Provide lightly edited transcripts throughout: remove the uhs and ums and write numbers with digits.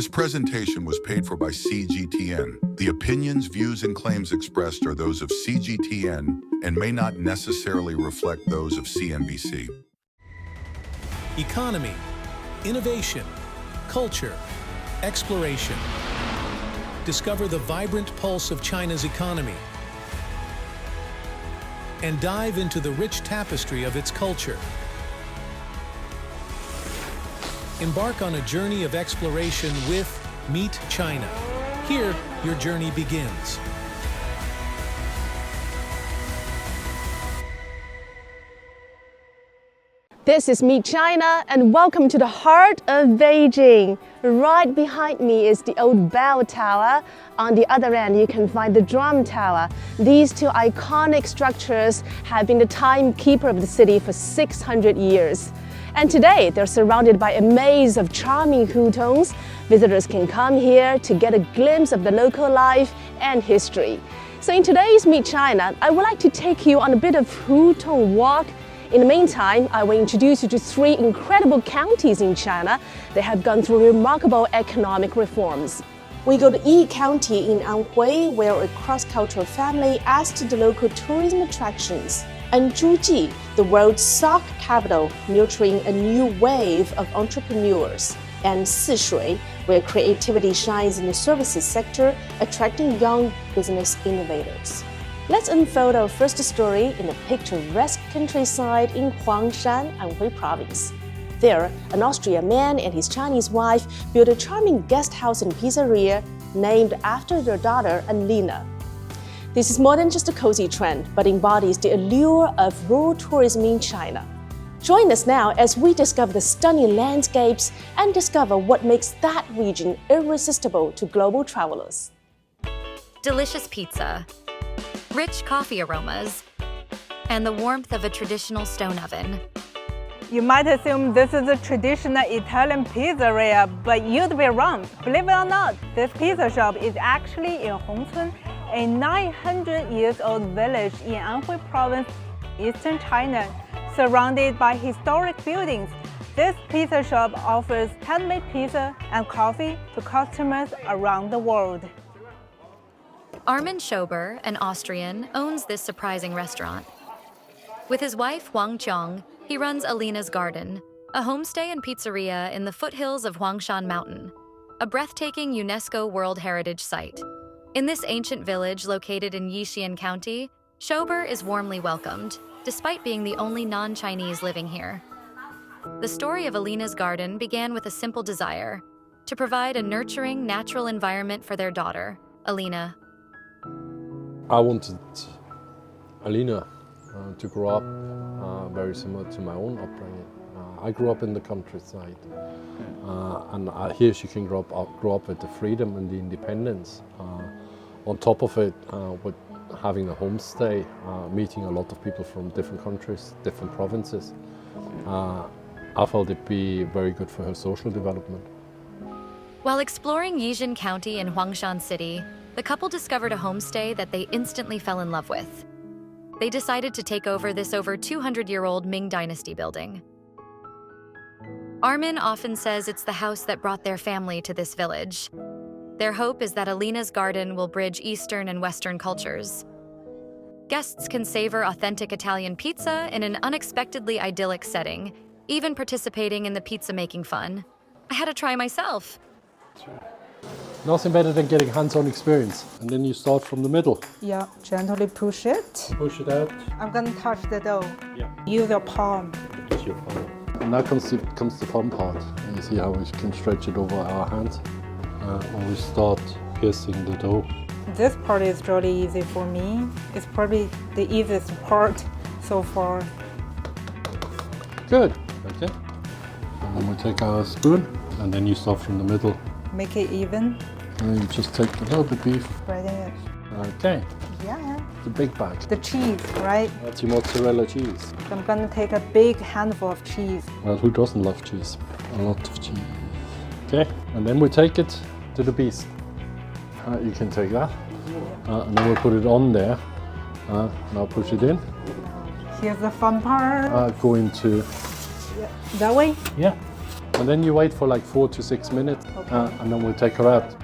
This presentation was paid for by CGTN. The opinions, views, and claims expressed are those of CGTN and may not necessarily reflect those of CNBC. Economy, innovation, culture, exploration. Discover the vibrant pulse of China's economy and dive into the rich tapestry of its culture. Embark on a journey of exploration with Meet China. Here, your journey begins. This is Meet China, and welcome to the heart of Beijing. Right behind me is the old bell tower. On the other end, you can find the drum tower. These two iconic structures have been the timekeeper of the city for 600 years. And today, they're surrounded by a maze of charming hutongs. Visitors can come here to get a glimpse of the local life and history. So in today's Meet China, I would like to take you on a bit of hutong walk. In the meantime, I will introduce you to three incredible counties in China that have gone through remarkable economic reforms. We go to Yi County in Anhui, where a cross-cultural family adds to the local tourism attractions. And Zhuji, the world's sock capital, nurturing a new wave of entrepreneurs. And Sishui, where creativity shines in the services sector, attracting young business innovators. Let's unfold our first story in the picturesque countryside in Huangshan, Anhui Province. There, an Austrian man and his Chinese wife built a charming guest house and pizzeria named after their daughter, Alina. This is more than just a cozy trend, but embodies the allure of rural tourism in China. Join us now as we discover the stunning landscapes and discover what makes that region irresistible to global travelers. Delicious pizza, rich coffee aromas, and the warmth of a traditional stone oven. You might assume this is a traditional Italian pizzeria, but you'd be wrong. Believe it or not, this pizza shop is actually in Hongcun, a 900-year-old village in Anhui Province, eastern China. Surrounded by historic buildings, this pizza shop offers handmade pizza and coffee to customers around the world. Armin Schober, an Austrian, owns this surprising restaurant. With his wife Wang Qiang, he runs Alina's Garden, a homestay and pizzeria in the foothills of Huangshan Mountain, a breathtaking UNESCO World Heritage Site. In this ancient village located in Zhejiang County, Schober is warmly welcomed, despite being the only non-Chinese living here. The story of Alina's Garden began with a simple desire: to provide a nurturing, natural environment for their daughter, Alina. I wanted Alina to grow up very similar to my own upbringing. I grew up in the countryside, and here she can grow up with the freedom and the independence. On top of it, with having a homestay, meeting a lot of people from different countries, different provinces, I felt it'd be very good for her social development. While exploring Zhejiang County in Huangshan City, the couple discovered a homestay that they instantly fell in love with. They decided to take over this over 200-year-old Ming Dynasty building. Armin often says it's the house that brought their family to this village. Their hope is that Alina's Garden will bridge Eastern and Western cultures. Guests can savor authentic Italian pizza in an unexpectedly idyllic setting, even participating in the pizza-making fun. I had to try myself. Nothing better than getting hands-on experience. And then you start from the middle. Yeah, gently push it. Push it out. I'm gonna touch the dough. Yeah. Use your palm. Use your palm. And now comes the fun part. And you see how we can stretch it over our hands. And we start piercing the dough. This part is really easy for me. It's probably the easiest part so far. Good. Okay. And then we take our spoon, and then you start from the middle. Make it even. And then you just take a little bit beef. Spreading it. Okay. Yeah. The big bag. The cheese, right? That's your mozzarella cheese. I'm gonna take a big handful of cheese. Well, who doesn't love cheese? A lot of cheese. Okay. And then we take it to the beast. You can take that. And then we'll put it on there. Now push it in. Here's the fun part. Go into... That way? Yeah. And then you wait for like 4 to 6 minutes, and then we'll take her out.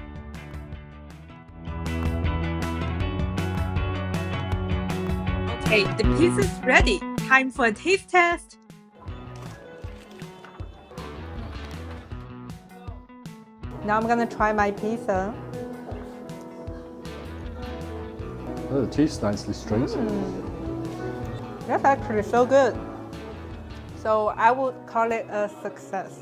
Okay, the pizza's ready. Time for a taste test. Now I'm gonna try my pizza. Oh, the cheese is nicely straight. That's actually so good. So I would call it a success.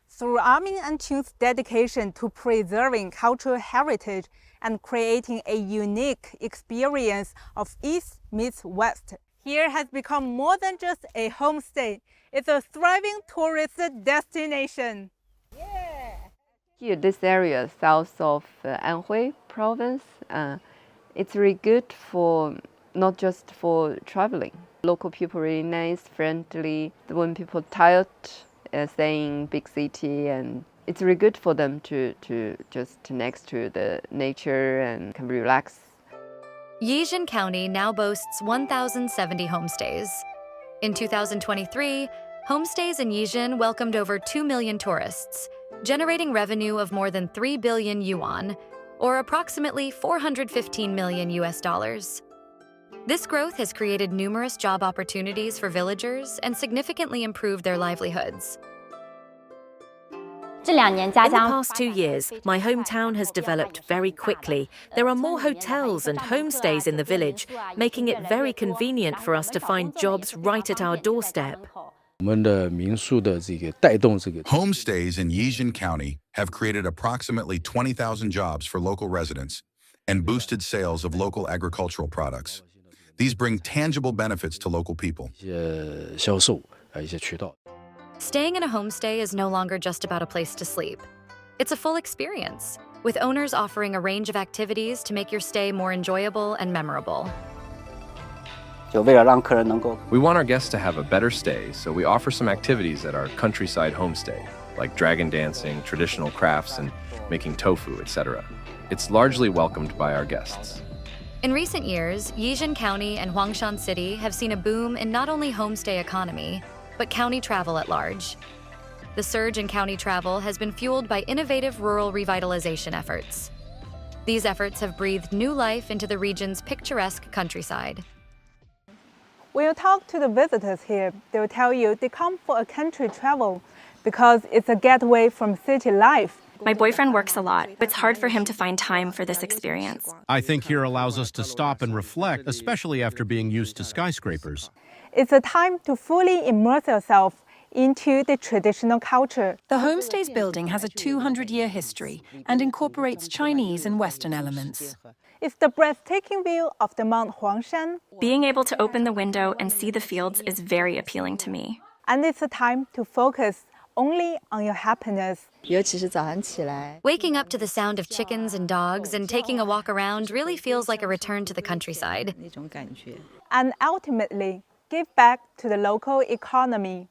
Through Armin and Chung's dedication to preserving cultural heritage and creating a unique experience of East meets West, here has become more than just a homestay. It's a thriving tourist destination. Here, this area south of Anhui Province, it's really good for not just for traveling. Local people really nice, friendly. When people tired staying in big city, and it's really good for them to just next to the nature and can relax. Zhejiang County now boasts 1,070 homestays. In 2023, homestays in Zhejiang welcomed over 2 million tourists, generating revenue of more than 3 billion yuan, or approximately 415 million US dollars. This growth has created numerous job opportunities for villagers and significantly improved their livelihoods. In the past 2 years, my hometown has developed very quickly. There are more hotels and homestays in the village, making it very convenient for us to find jobs right at our doorstep. Homestays in Zhejiang County have created approximately 20,000 jobs for local residents and boosted sales of local agricultural products. These bring tangible benefits to local people. Staying in a homestay is no longer just about a place to sleep. It's a full experience, with owners offering a range of activities to make your stay more enjoyable and memorable. We want our guests to have a better stay, so we offer some activities at our countryside homestay, like dragon dancing, traditional crafts, and making tofu, etc. It's largely welcomed by our guests. In recent years, Zhejiang County and Huangshan City have seen a boom in not only homestay economy, but county travel at large. The surge in county travel has been fueled by innovative rural revitalization efforts. These efforts have breathed new life into the region's picturesque countryside. When you talk to the visitors here, they will tell you they come for a country travel because it's a getaway from city life. My boyfriend works a lot. It's hard for him to find time for this experience. I think here allows us to stop and reflect, especially after being used to skyscrapers. It's a time to fully immerse yourself into the traditional culture. The homestay's building has a 200-year history and incorporates Chinese and Western elements. It's the breathtaking view of the Mount Huangshan. Being able to open the window and see the fields is very appealing to me. And it's a time to focus only on your happiness. Waking up to the sound of chickens and dogs and taking a walk around really feels like a return to the countryside. And ultimately, give back to the local economy.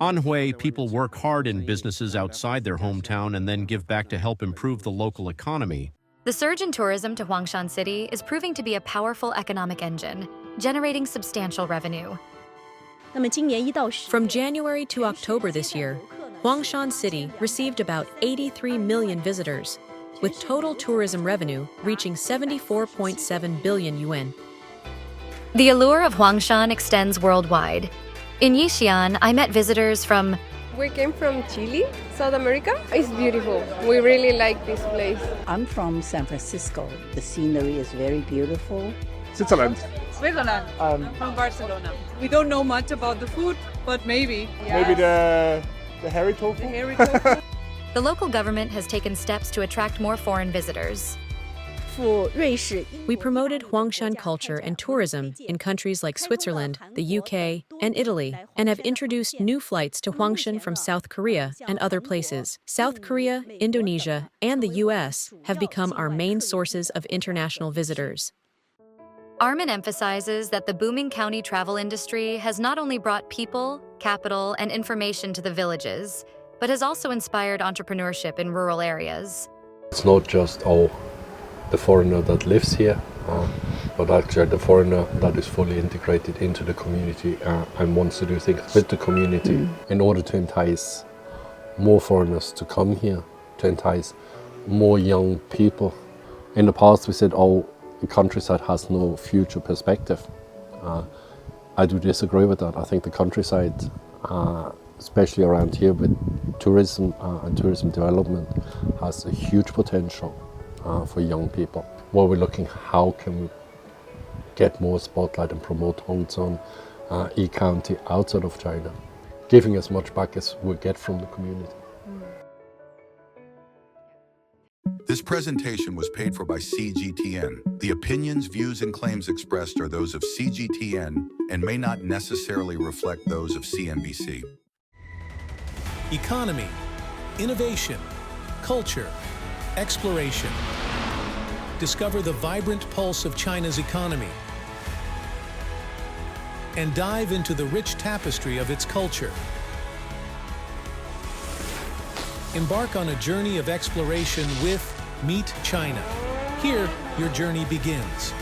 Anhui, people work hard in businesses outside their hometown and then give back to help improve the local economy. The surge in tourism to Huangshan City is proving to be a powerful economic engine, generating substantial revenue. From January to October this year, Huangshan City received about 83 million visitors, with total tourism revenue reaching 74.7 billion yuan. The allure of Huangshan extends worldwide. In Yixian, I met visitors from... We came from Chile, South America. It's beautiful. We really like this place. I'm from San Francisco. The scenery is very beautiful. Switzerland. Switzerland. From Barcelona. We don't know much about the food, but maybe. Yes. Maybe the hairy tofu? The hairy tofu. The local government has taken steps to attract more foreign visitors. We promoted Huangshan culture and tourism in countries like Switzerland, the UK, and Italy, and have introduced new flights to Huangshan from South Korea and other places. South Korea, Indonesia, and the US have become our main sources of international visitors. Armin emphasizes that the booming county travel industry has not only brought people, capital, and information to the villages, but has also inspired entrepreneurship in rural areas. It's not just, the foreigner that lives here, but actually the foreigner that is fully integrated into the community and wants to do things with the community in order to entice more foreigners to come here, to entice more young people. In the past we said, oh, the countryside has no future perspective. I do disagree with that. I think the countryside, especially around here with tourism and tourism development, has a huge potential for young people. Well, we're looking how can we get more spotlight and promote Hongzhou E-County outside of China, giving as much back as we get from the community. This presentation was paid for by CGTN. The opinions, views, and claims expressed are those of CGTN and may not necessarily reflect those of CNBC. Economy, innovation, culture, exploration. Discover the vibrant pulse of China's economy and dive into the rich tapestry of its culture. Embark on a journey of exploration with Meet China. Here, your journey begins.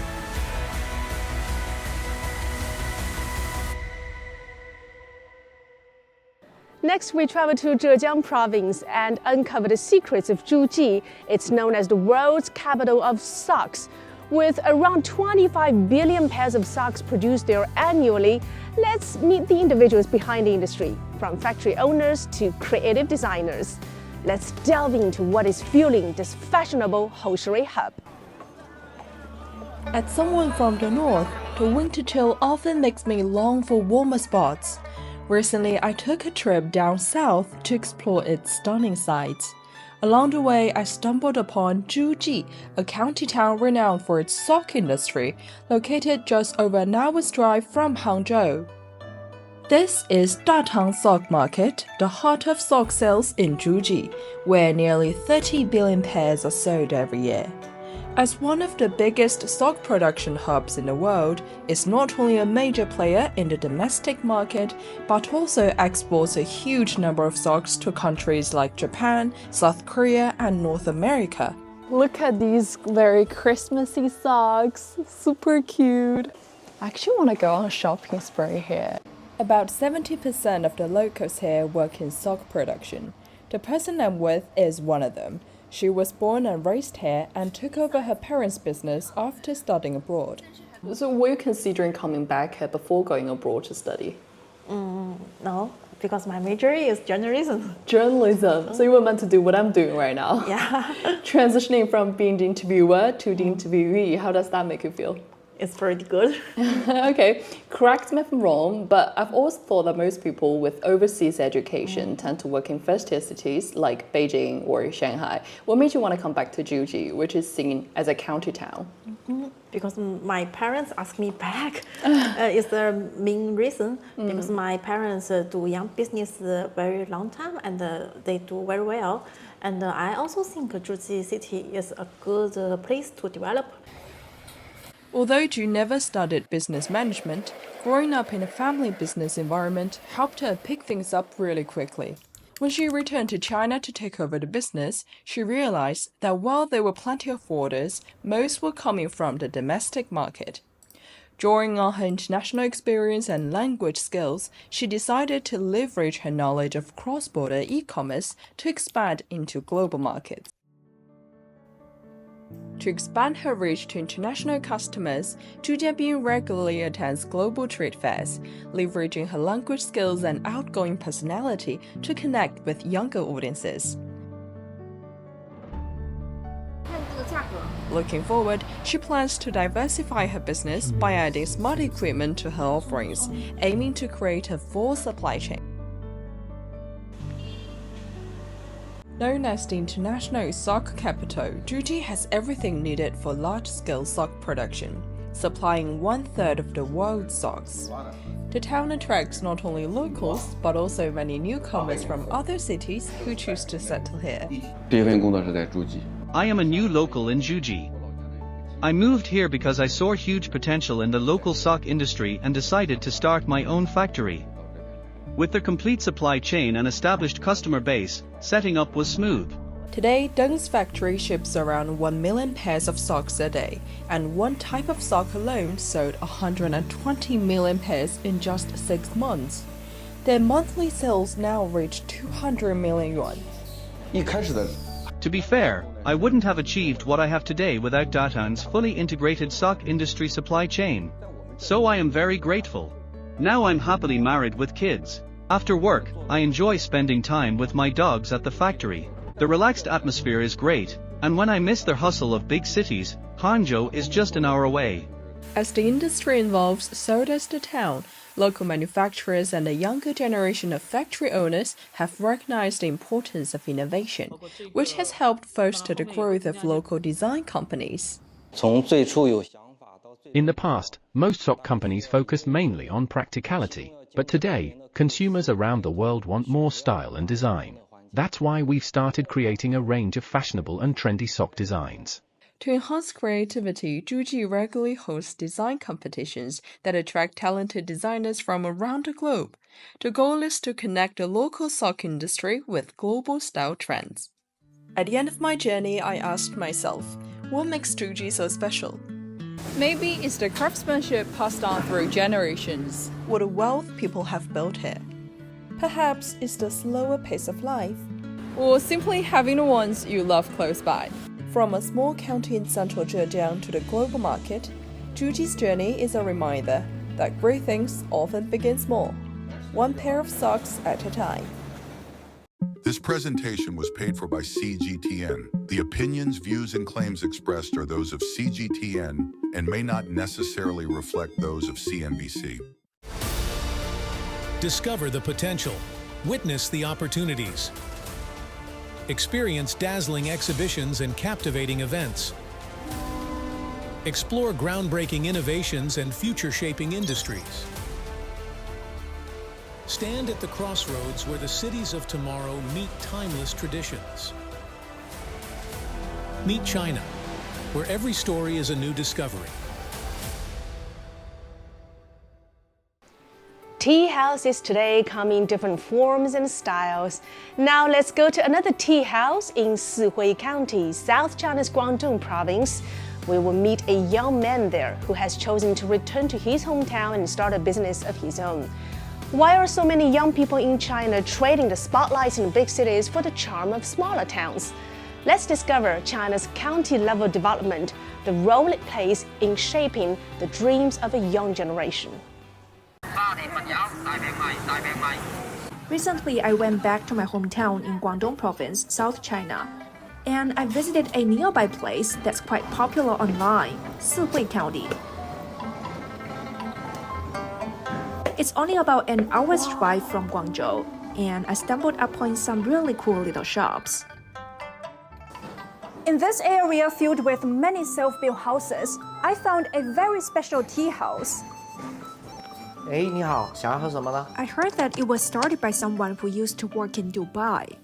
Next, we travel to Zhejiang Province and uncover the secrets of Zhuji. It's known as the world's capital of socks. With around 25 billion pairs of socks produced there annually, let's meet the individuals behind the industry, from factory owners to creative designers. Let's delve into what is fueling this fashionable hosiery hub. As someone from the north, the winter chill often makes me long for warmer spots. Recently, I took a trip down south to explore its stunning sights. Along the way, I stumbled upon Zhuji, a county town renowned for its sock industry, located just over an hour's drive from Hangzhou. This is Datang Sock Market, the heart of sock sales in Zhuji, where nearly 30 billion pairs are sold every year. As one of the biggest sock production hubs in the world, it's not only a major player in the domestic market, but also exports a huge number of socks to countries like Japan, South Korea, and North America. Look at these very Christmassy socks, super cute. I actually want to go on a shopping spree here. About 70% of the locals here work in sock production. The person I'm with is one of them. She was born and raised here and took over her parents' business after studying abroad. So were you considering coming back here before going abroad to study? No, because my major is journalism. Journalism? So you were meant to do what I'm doing right now? Yeah. Transitioning from being the interviewer to the interviewee, how does that make you feel? It's pretty good. Okay, correct me if I'm wrong, but I've always thought that most people with overseas education tend to work in first-tier cities like Beijing or Shanghai. What made you want to come back to Zhuji, which is seen as a county town? Because my parents asked me back. Is the main reason. Because my parents do young business very long time and they do very well. And I also think Zhuji city is a good place to develop. Although Zhu never studied business management, growing up in a family business environment helped her pick things up really quickly. When she returned to China to take over the business, she realized that while there were plenty of orders, most were coming from the domestic market. Drawing on her international experience and language skills, she decided to leverage her knowledge of cross-border e-commerce to expand into global markets. To expand her reach to international customers, Zhu Jianbing regularly attends global trade fairs, leveraging her language skills and outgoing personality to connect with younger audiences. Looking forward, she plans to diversify her business by adding smart equipment to her offerings, aiming to create a full supply chain. Known as the international sock capital, Zhuji has everything needed for large-scale sock production, supplying 1/3 of the world's socks. The town attracts not only locals, but also many newcomers from other cities who choose to settle here. I am a new local in Zhuji. I moved here because I saw huge potential in the local sock industry and decided to start my own factory. With their complete supply chain and established customer base, setting up was smooth. Today, Deng's factory ships around 1 million pairs of socks a day, and one type of sock alone sold 120 million pairs in just 6 months. Their monthly sales now reach 200 million yuan. To be fair, I wouldn't have achieved what I have today without Datan's fully integrated sock industry supply chain. So I am very grateful. Now I'm happily married with kids. After work, I enjoy spending time with my dogs at the factory. The relaxed atmosphere is great, and when I miss the hustle of big cities, Hangzhou is just an hour away. As the industry evolves, so does the town. Local manufacturers and the younger generation of factory owners have recognized the importance of innovation, which has helped foster the growth of local design companies. In the past, most sock companies focused mainly on practicality, but today, consumers around the world want more style and design. That's why we've started creating a range of fashionable and trendy sock designs. To enhance creativity, Zhuji regularly hosts design competitions that attract talented designers from around the globe. The goal is to connect the local sock industry with global style trends. At the end of my journey, I asked myself, what makes Zhuji so special? Maybe it's the craftsmanship passed on through generations. What a wealth people have built here. Perhaps it's the slower pace of life. Or simply having the ones you love close by. From a small county in central Zhejiang to the global market, Zhuji's journey is a reminder that great things often begin small, one pair of socks at a time. This presentation was paid for by CGTN. The opinions, views, and claims expressed are those of CGTN and may not necessarily reflect those of CNBC. Discover the potential. Witness the opportunities. Experience dazzling exhibitions and captivating events. Explore groundbreaking innovations and future-shaping industries. Stand at the crossroads where the cities of tomorrow meet timeless traditions. Meet China, where every story is a new discovery. Tea houses today come in different forms and styles. Now let's go to another tea house in Sihui County, South China's Guangdong Province. We will meet a young man there who has chosen to return to his hometown and start a business of his own. Why are so many young people in China trading the spotlights in big cities for the charm of smaller towns? Let's discover China's county-level development, the role it plays in shaping the dreams of a young generation. Recently, I went back to my hometown in Guangdong Province, South China, and I visited a nearby place that's quite popular online, Sihui County. It's only about an hour's drive from Guangzhou, and I stumbled upon some really cool little shops. In this area filled with many self-built houses, I found a very special tea house. I heard that it was started by someone who used to work in Dubai.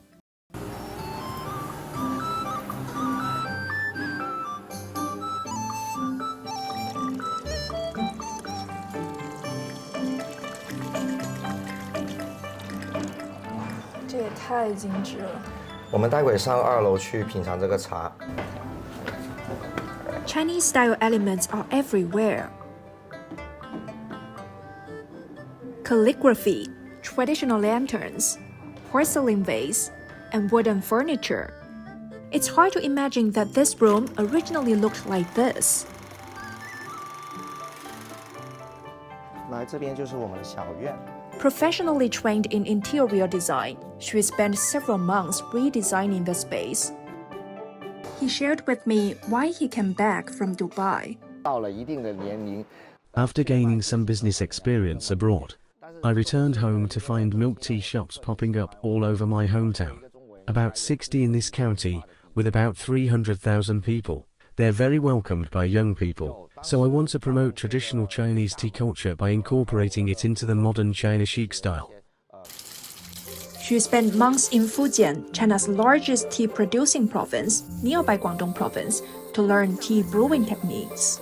Chinese-style elements are everywhere. Calligraphy, traditional lanterns, porcelain vase, and wooden furniture. It's hard to imagine that this room originally looked like this. Professionally trained in interior design, she spent several months redesigning the space. He shared with me why he came back from Dubai. After gaining some business experience abroad, I returned home to find milk tea shops popping up all over my hometown. About 60 in this county, with about 300,000 people. They're very welcomed by young people, so I want to promote traditional Chinese tea culture by incorporating it into the modern China chic style. She spent months in Fujian, China's largest tea-producing province, nearby Guangdong Province, to learn tea brewing techniques.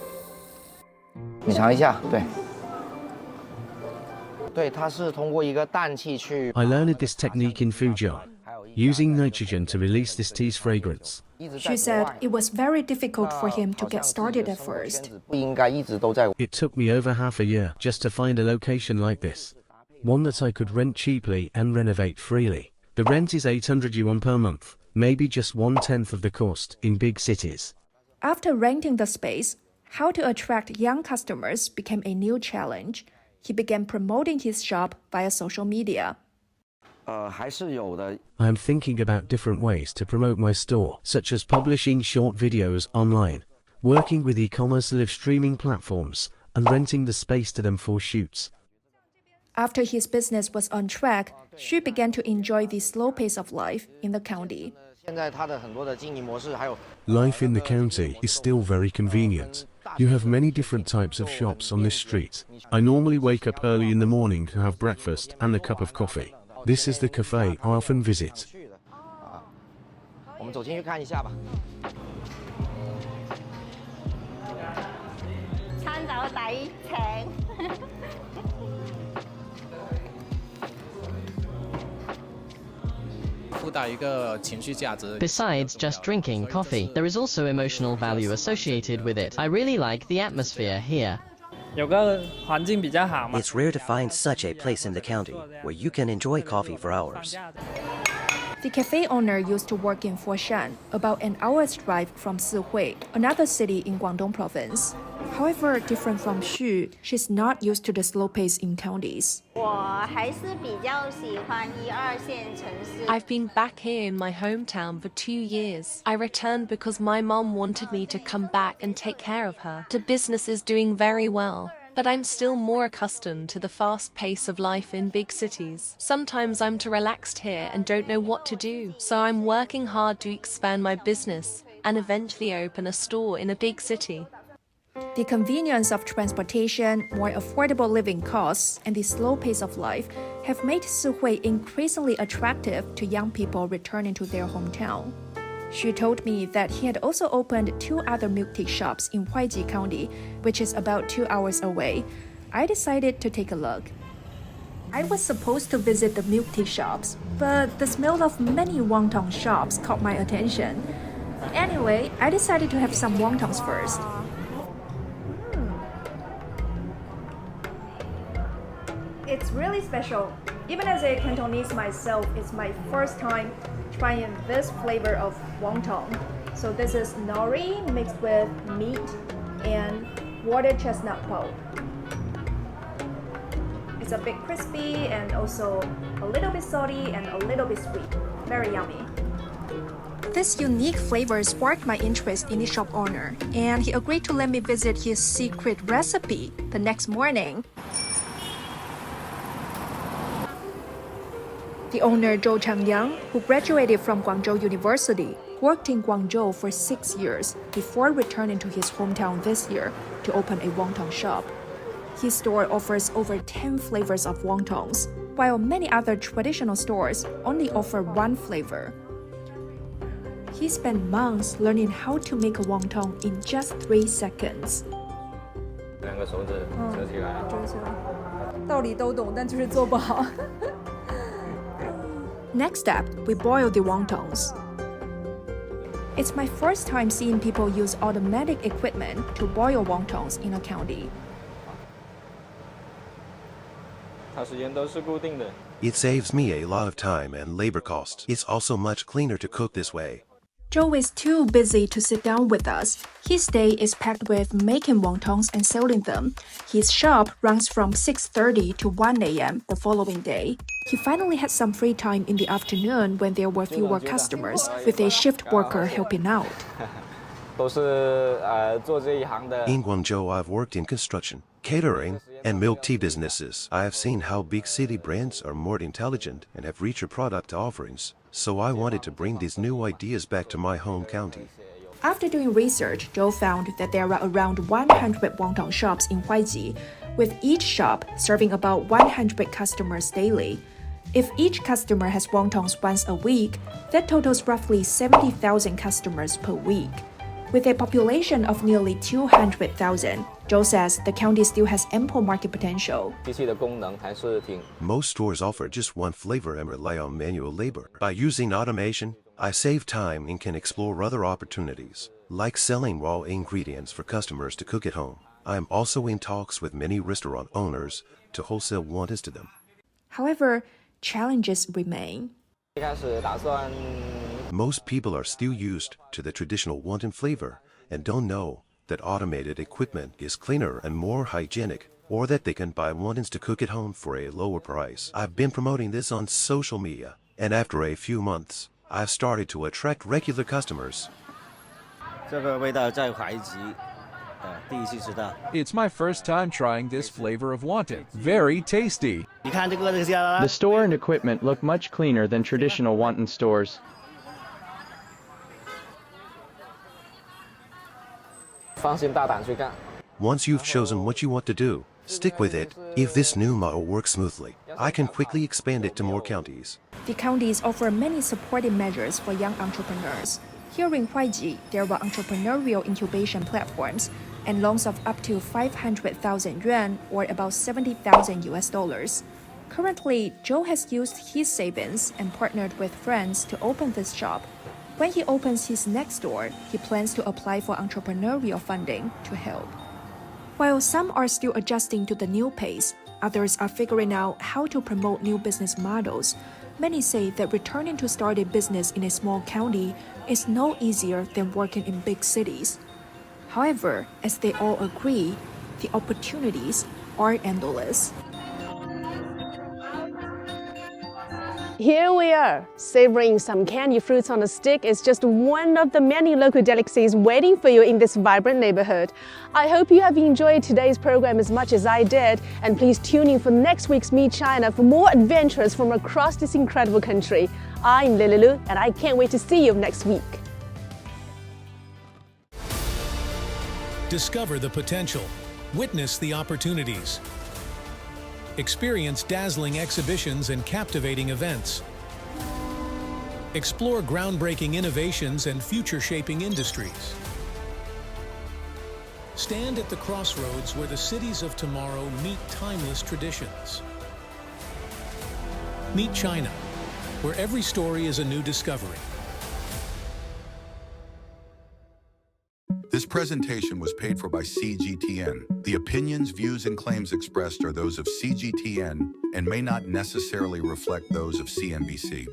I learned this technique in Fujian. using nitrogen to release this tea's fragrance. She said it was very difficult for him to get started at first. It took me over half a year just to find a location like this. One that I could rent cheaply and renovate freely. The rent is 800 yuan per month, maybe just 1/10 of the cost in big cities. After renting the space, how to attract young customers became a new challenge. He began promoting his shop via social media. I am thinking about different ways to promote my store, such as publishing short videos online, working with e-commerce live streaming platforms, and renting the space to them for shoots. After his business was on track, Xu began to enjoy the slow pace of life in the county. Life in the county is still very convenient. You have many different types of shops on this street. I normally wake up early in the morning to have breakfast and a cup of coffee. This is the cafe I often visit. Besides just drinking coffee, there is also emotional value associated with it. I really like the atmosphere here. It's rare to find such a place in the county where you can enjoy coffee for hours. The cafe owner used to work in Foshan, about an hour's drive from Sihui, another city in Guangdong Province. However, different from Xu, she's not used to the slow pace in counties. I've been back here in my hometown for 2 years. I returned because my mom wanted me to come back and take care of her. The business is doing very well, but I'm still more accustomed to the fast pace of life in big cities. Sometimes I'm too relaxed here and don't know what to do, so I'm working hard to expand my business and eventually open a store in a big city. The convenience of transportation, more affordable living costs, and the slow pace of life have made Sihui increasingly attractive to young people returning to their hometown. Xu told me that he had also opened 2 other milk tea shops in Huaiji County, which is about 2 hours away. I decided to take a look. I was supposed to visit the milk tea shops, but the smell of many wonton shops caught my attention. Anyway, I decided to have some wontons first. It's really special. Even as a Cantonese myself, it's my first time trying this flavor of wonton. So this is nori mixed with meat and water chestnut pulp. It's a bit crispy and also a little bit salty and a little bit sweet. Very yummy. This unique flavor sparked my interest in the shop owner, and he agreed to let me visit his secret recipe the next morning. The owner, Zhou Changyang, who graduated from Guangzhou University, worked in Guangzhou for 6 years before returning to his hometown this year to open a wonton shop. His store offers over 10 flavors of wontons, while many other traditional stores only offer one flavor. He spent months learning how to make a wonton in just 3 seconds. 2个手指折起来，道理都懂，但就是做不好。 Next step, we boil the wontons. It's my first time seeing people use automatic equipment to boil wontons in a county. 它时间都是固定的。 It saves me a lot of time and labor costs. It's also much cleaner to cook this way. Zhou is too busy to sit down with us. His day is packed with making wontons and selling them. His shop runs from 6:30 to 1 a.m. the following day. He finally had some free time in the afternoon when there were fewer customers, with a shift worker helping out. 都是做这一行的。 In Guangzhou, I've worked in construction, catering, and milk tea businesses. I have seen how big city brands are more intelligent and have richer product offerings. So I wanted to bring these new ideas back to my home county. After doing research, Zhou found that there are around 100 wonton shops in Huaiji, with each shop serving about 100 customers daily. If each customer has wontons once a week, that totals roughly 70,000 customers per week. With a population of nearly 200,000, Joe says the county still has ample market potential. Most stores offer just one flavor and rely on manual labor. By using automation, I save time and can explore other opportunities, like selling raw ingredients for customers to cook at home. I am also in talks with many restaurant owners to wholesale wontons to them. However, challenges remain. Most people are still used to the traditional wonton flavor and don't know that automated equipment is cleaner and more hygienic, or that they can buy wontons to cook at home for a lower price. I've been promoting this on social media, and after a few months, I've started to attract regular customers. It's my first time trying this flavor of wonton. Very tasty. The store and equipment look much cleaner than traditional wonton stores. Once you've chosen what you want to do, stick with it. If this new model works smoothly, I can quickly expand it to more counties. The counties offer many supportive measures for young entrepreneurs. Here in Huaiji, there are entrepreneurial incubation platforms and loans of up to 500,000 yuan, or about $70,000. Currently, Joe has used his savings and partnered with friends to open this shop. When he opens his next store, he plans to apply for entrepreneurial funding to help. While some are still adjusting to the new pace, others are figuring out how to promote new business models. Many say that returning to start a business in a small county is no easier than working in big cities. However, as they all agree, the opportunities are endless. Here we are, savoring some candy fruits on a stick is just one of the many local delicacies waiting for you in this vibrant neighborhood. I hope you have enjoyed today's program as much as I did, and please tune in for next week's Meet China for more adventures from across this incredible country. I'm Lililu, and I can't wait to see you next week. Discover the potential. Witness the opportunities. Experience dazzling exhibitions and captivating events. Explore groundbreaking innovations and future-shaping industries. Stand at the crossroads where the cities of tomorrow meet timeless traditions. Meet China, where every story is a new discovery. This presentation was paid for by CGTN. The opinions, views, and claims expressed are those of CGTN and may not necessarily reflect those of CNBC.